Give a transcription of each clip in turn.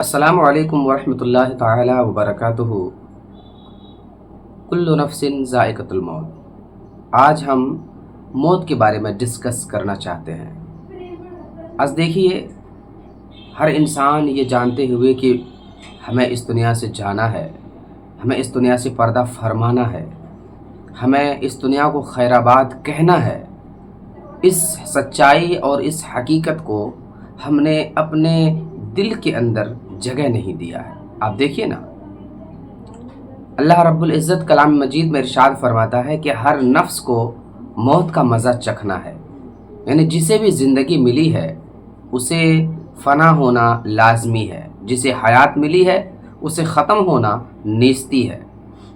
السلام علیکم ورحمۃ اللہ تعالی وبرکاتہ۔ کل نفس ذائقۃ الموت۔ آج ہم موت کے بارے میں ڈسکس کرنا چاہتے ہیں۔ آج دیکھیے، ہر انسان یہ جانتے ہوئے کہ ہمیں اس دنیا سے جانا ہے، ہمیں اس دنیا سے پردہ فرمانا ہے، ہمیں اس دنیا کو خیر آباد کہنا ہے، اس سچائی اور اس حقیقت کو ہم نے اپنے دل کے اندر جگہ نہیں دیا ہے۔ آپ دیکھیے نا، اللہ رب العزت کلام مجید میں ارشاد فرماتا ہے کہ ہر نفس کو موت کا مزہ چکھنا ہے، یعنی جسے بھی زندگی ملی ہے اسے فنا ہونا لازمی ہے، جسے حیات ملی ہے اسے ختم ہونا نیستی ہے،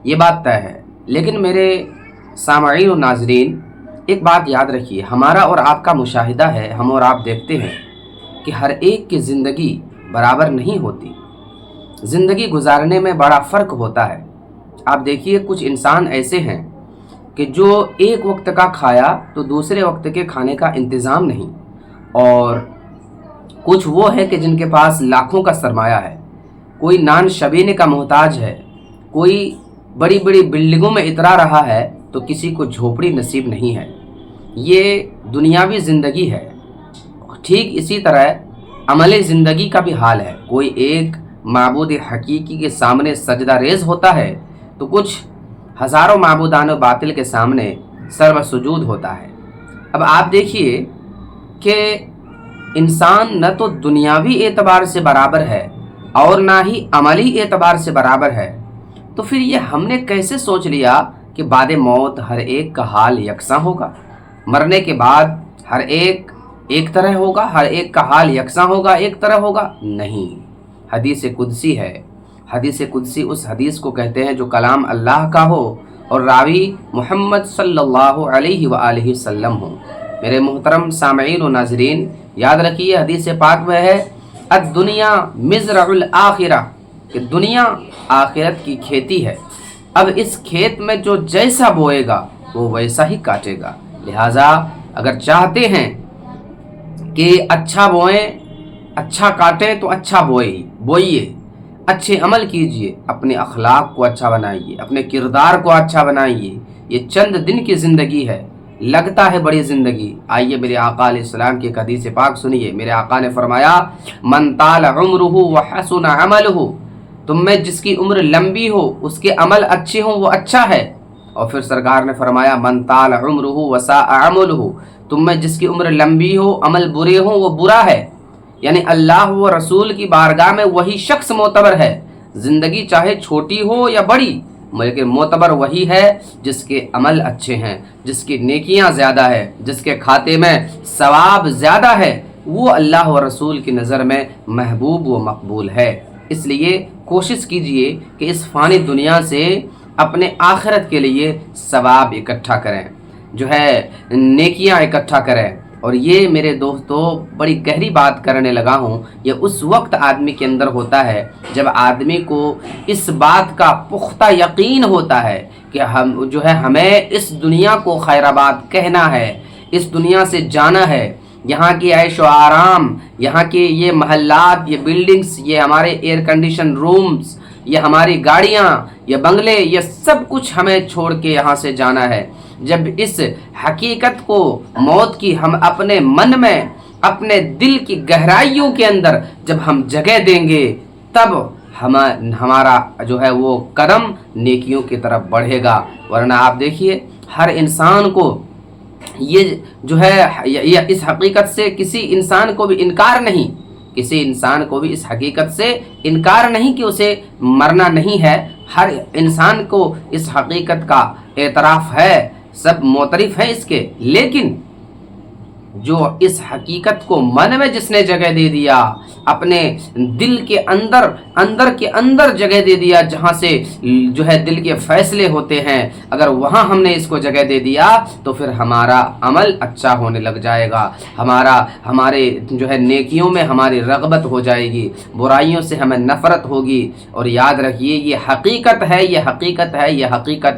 یہ بات طے ہے۔ لیکن میرے سامعین و ناظرین، ایک بات یاد رکھیے، ہمارا اور آپ کا مشاہدہ ہے، ہم اور آپ دیکھتے ہیں کہ ہر ایک کی زندگی برابر نہیں ہوتی، زندگی گزارنے میں بڑا فرق ہوتا ہے۔ آپ دیکھیے، کچھ انسان ایسے ہیں کہ جو ایک وقت کا کھایا تو دوسرے وقت کے کھانے کا انتظام نہیں، اور کچھ وہ ہے کہ جن کے پاس لاکھوں کا سرمایہ ہے، کوئی نان شبینے کا محتاج ہے، کوئی بڑی بڑی بلڈنگوں میں اترا رہا ہے تو کسی کو جھوپڑی نصیب نہیں ہے۔ یہ دنیاوی زندگی ہے۔ ٹھیک اسی طرح عملی زندگی کا بھی حال ہے۔ کوئی ایک معبود حقیقی کے سامنے سجدہ ریز ہوتا ہے تو کچھ ہزاروں معبودان باطل کے سامنے سر و سجود ہوتا ہے۔ اب آپ دیکھیے کہ انسان نہ تو دنیاوی اعتبار سے برابر ہے اور نہ ہی عملی اعتبار سے برابر ہے، تو پھر یہ ہم نے کیسے سوچ لیا کہ بعد موت ہر ایک کا حال یکساں ہوگا، مرنے کے بعد ہر ایک ایک طرح ہوگا، ہر ایک کا حال یکساں ہوگا، ایک طرح ہوگا؟ نہیں، حدیث قدسی ہے۔ حدیث قدسی اس حدیث کو کہتے ہیں جو کلام اللہ کا ہو اور راوی محمد صلی اللہ علیہ وآلہ وسلم ہو۔ میرے محترم سامعین و ناظرین، یاد رکھیے، حدیث پاک میں ہے الدنیا مزرع الآخرہ، کہ دنیا آخرت کی کھیتی ہے۔ اب اس کھیت میں جو جیسا بوئے گا وہ ویسا ہی کاٹے گا، لہٰذا اگر چاہتے ہیں کہ اچھا بوئیں، اچھا کاٹیں تو اچھا بوئیے، اچھے عمل کیجئے، اپنے اخلاق کو اچھا بنائیے، اپنے کردار کو اچھا بنائیے۔ یہ چند دن کی زندگی ہے، لگتا ہے بڑی زندگی۔ آئیے میرے آقا علیہ السلام کی ایک حدیث پاک سنیے۔ میرے آقا نے فرمایا من طال عمرہ وحسن عملہ، تم میں جس کی عمر لمبی ہو، اس کے عمل اچھے ہوں، وہ اچھا ہے۔ اور پھر سرکار نے فرمایا من طال عمرہ وساء عملہ، تم میں جس کی عمر لمبی ہو، عمل برے ہوں، وہ برا ہے۔ یعنی اللہ و رسول کی بارگاہ میں وہی شخص معتبر ہے، زندگی چاہے چھوٹی ہو یا بڑی، لیکن معتبر وہی ہے جس کے عمل اچھے ہیں، جس کی نیکیاں زیادہ ہے، جس کے کھاتے میں ثواب زیادہ ہے، وہ اللہ و رسول کی نظر میں محبوب و مقبول ہے۔ اس لیے کوشش کیجئے کہ اس فانی دنیا سے اپنے آخرت کے لیے ثواب اکٹھا کریں، جو ہے نیکیاں اکٹھا کریں۔ اور یہ میرے دوستو، بڑی گہری بات کرنے لگا ہوں، یہ اس وقت آدمی کے اندر ہوتا ہے جب آدمی کو اس بات کا پختہ یقین ہوتا ہے کہ ہمیں اس دنیا کو خیر آباد کہنا ہے، اس دنیا سے جانا ہے۔ یہاں کی عیش و آرام، یہاں کے یہ محلات، یہ بلڈنگز، یہ ہمارے ایئر کنڈیشن رومز، یہ ہماری گاڑیاں، یہ بنگلے، یہ سب کچھ ہمیں چھوڑ کے یہاں سے جانا ہے۔ جب اس حقیقت کو، موت کی، ہم اپنے من میں، اپنے دل کی گہرائیوں کے اندر جب ہم جگہ دیں گے، تب ہمارا وہ قدم نیکیوں کی طرف بڑھے گا۔ ورنہ آپ دیکھیے، ہر انسان کو یہ اس حقیقت سے کسی انسان کو بھی انکار نہیں، کسی انسان کو بھی اس حقیقت سے انکار نہیں کہ اسے مرنا نہیں ہے۔ ہر انسان کو اس حقیقت کا اعتراف ہے، سب معترف ہیں اس کے، لیکن جو اس حقیقت کو من میں جس نے جگہ دے دیا، اپنے دل کے اندر جگہ دے دیا، جہاں سے دل کے فیصلے ہوتے ہیں، اگر وہاں ہم نے اس کو جگہ دے دیا تو پھر ہمارا عمل اچھا ہونے لگ جائے گا، ہمارے نیکیوں میں ہماری رغبت ہو جائے گی، برائیوں سے ہمیں نفرت ہوگی۔ اور یاد رکھیے، یہ حقیقت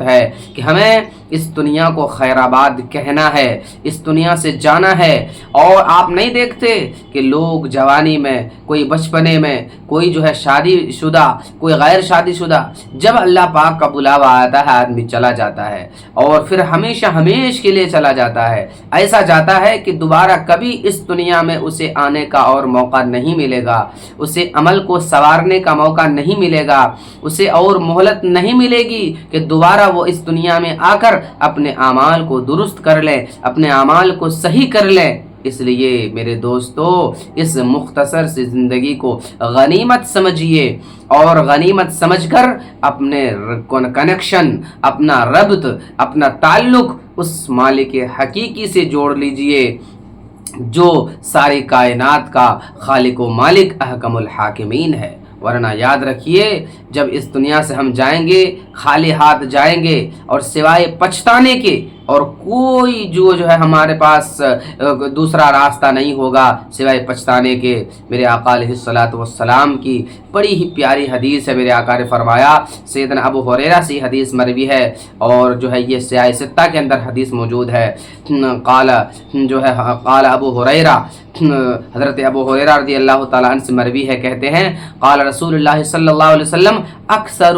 ہے کہ ہمیں اس دنیا کو خیر آباد کہنا ہے، اس دنیا سے جانا ہے۔ ہے۔ اور آپ نہیں دیکھتے کہ لوگ جوانی میں، کوئی بچپنے میں، کوئی جو ہے شادی شدہ، کوئی غیر شادی شدہ، جب اللہ پاک کا بلاوا آتا ہے آدمی چلا جاتا ہے، اور پھر ہمیشہ ہمیش کے لیے چلا جاتا ہے۔ ایسا جاتا ہے کہ دوبارہ کبھی اس دنیا میں اسے آنے کا اور موقع نہیں ملے گا، اسے عمل کو سنوارنے کا موقع نہیں ملے گا، اسے اور مہلت نہیں ملے گی کہ دوبارہ وہ اس دنیا میں آ کر اپنے اعمال کو درست کر لے، اپنے اعمال کو صحیح کر لے۔ اس لیے میرے دوستو، اس مختصر سی زندگی کو غنیمت سمجھیے، اور غنیمت سمجھ کر اپنے کنیکشن، اپنا ربط، اپنا تعلق اس مالک حقیقی سے جوڑ لیجئے جو ساری کائنات کا خالق و مالک احکم الحاکمین ہے۔ ورنہ یاد رکھیے، جب اس دنیا سے ہم جائیں گے خالی ہاتھ جائیں گے، اور سوائے پچھتانے کے اور کوئی جو ہے ہمارے پاس دوسرا راستہ نہیں ہوگا سوائے پچھتانے کے۔ میرے آقا علیہ الصلوۃ والسلام کی بڑی ہی پیاری حدیث ہے، میرے آقا نے فرمایا، سیدنا ابو ہریرہ سے حدیث مروی ہے، اور جو ہے یہ سیاہ ستہ کے اندر حدیث موجود ہے۔ قال ابو ہریرہ، حضرت ابو ہریرہ رضی اللہ تعالیٰ عنہ سے مروی ہے، کہتے ہیں قال رسول اللہ صلی اللہ علیہ وسلم اکثر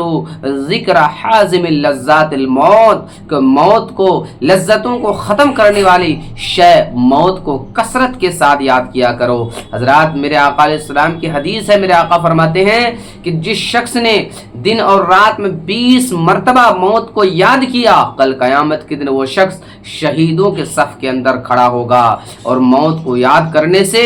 ذکر حازم اللذات الموت، کہ موت کو، لذتوں کو ختم کرنے والی شے موت کو کثرت کے ساتھ یاد کیا کرو۔ حضرات، میرے آقا علیہ السلام کی حدیث ہے، میرے آقا فرماتے ہیں کہ جس شخص نے دن اور رات میں 20 مرتبہ موت کو یاد کیا، کل قیامت کے دن وہ شخص شہیدوں کے صف کے اندر کھڑا ہوگا۔ اور موت کو یاد کرنے سے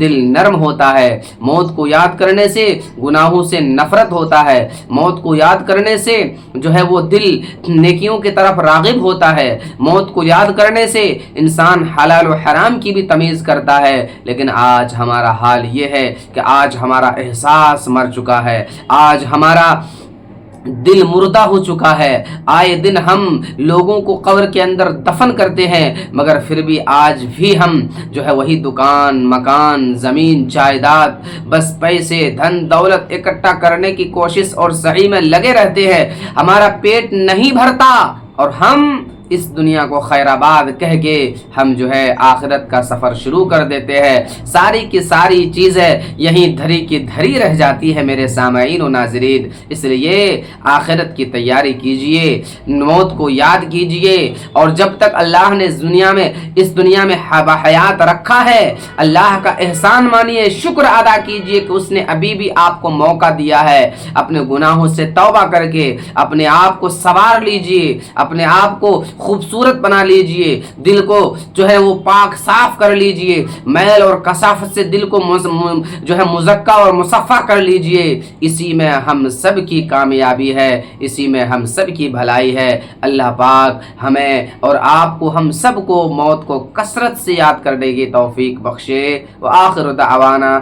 دل نرم ہوتا ہے، موت کو یاد کرنے سے گناہوں سے نفرت ہوتا ہے، موت کو یاد کرنے سے جو ہے وہ دل نیکیوں کی طرف راغب ہوتا ہے، موت کو یاد کرنے سے انسان حلال و حرام کی بھی تمیز کرتا ہے۔ لیکن آج ہمارا حال یہ ہے کہ آج ہمارا احساس مر چکا ہے، آج ہمارا دل مردہ ہو چکا ہے۔ آئے دن ہم لوگوں کو قبر کے اندر دفن کرتے ہیں، مگر پھر بھی آج بھی ہم جو ہے وہی دکان، مکان، زمین، جائیداد، بس پیسے، دھن دولت اکٹھا کرنے کی کوشش اور سعی میں لگے رہتے ہیں۔ ہمارا پیٹ نہیں بھرتا، اور ہم اس دنیا کو خیر آباد کہہ کے ہم جو ہے آخرت کا سفر شروع کر دیتے ہیں۔ ساری کی ساری چیزیں یہیں دھری کی دھری رہ جاتی ہے میرے سامعین و ناظرین۔ اس لیے آخرت کی تیاری کیجئے، موت کو یاد کیجئے، اور جب تک اللہ نے اس دنیا میں حیات رکھا ہے، اللہ کا احسان مانیے، شکر ادا کیجئے کہ اس نے ابھی بھی آپ کو موقع دیا ہے۔ اپنے گناہوں سے توبہ کر کے اپنے آپ کو سنوار لیجئے، اپنے آپ کو خوبصورت بنا لیجئے، دل کو جو ہے وہ پاک صاف کر لیجئے، میل اور کثافت سے دل کو جو ہے مزکا اور مصفا کر لیجئے۔ اسی میں ہم سب کی کامیابی ہے، اسی میں ہم سب کی بھلائی ہے۔ اللہ پاک ہمیں اور آپ کو، ہم سب کو موت کو کثرت سے یاد کرنے کی توفیق بخشے۔ وآخر دعوانا